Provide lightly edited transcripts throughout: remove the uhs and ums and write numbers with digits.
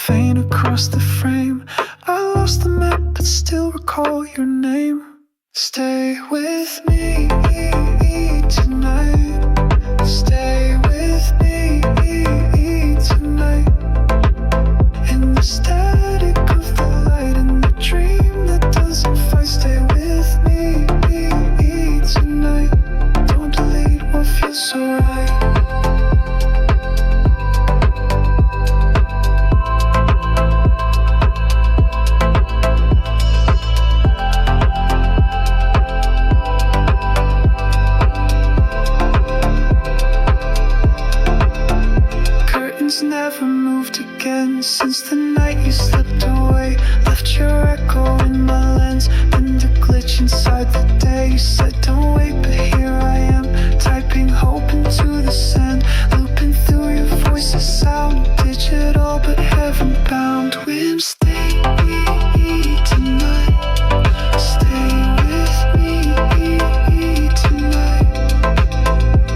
faint across the frame. I lost the map but still recall your name. Stay with me tonight. Stay with me tonight. In the static of the light, in the dream that doesn't fight. Stay with me tonight. Don't delete what feels so right. Never moved again since the night you slipped away. Left your echo in my lens, been the glitch inside the day. You said don't wait, but here I am, typing hope into the sand, looping through your voice's sound, digital but heaven bound. When stay tonight, stay with me tonight.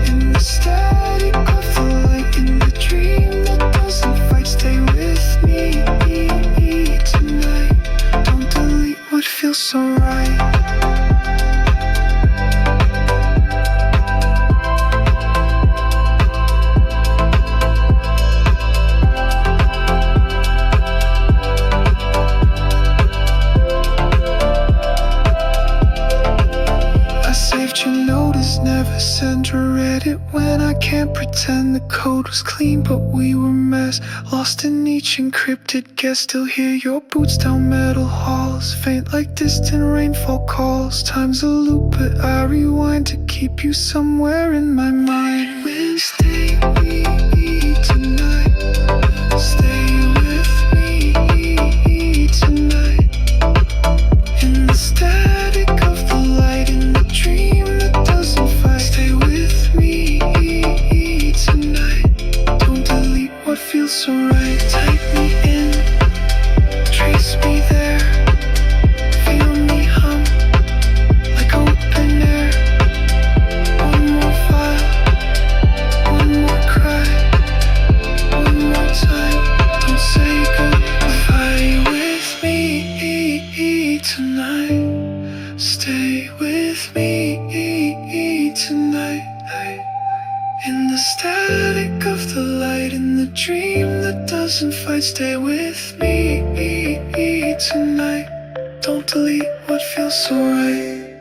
In the static of the light, in the dream that doesn't fight. Stay with me tonight. Don't delete what feels so right. Never send or read it when I can't pretend the code was clean, but we were mess. Lost in each encrypted guess, still hear your boots down metal halls, faint like distant rainfall calls. Time's a loop, but I rewind to keep you somewhere in my mind. When stay tonight, stay with me tonight. In the static of the light, in the dream that doesn't fight. Stay with me tonight. Don't delete what feels so right. Type me in, trace me there, feel me hum like open air. One more file, one more cry, one more time. Don't say goodbye. With me tonight. Stay with me tonight. In the static of the light, in the dream that doesn't fight. Stay with me tonight. Don't delete what feels so right.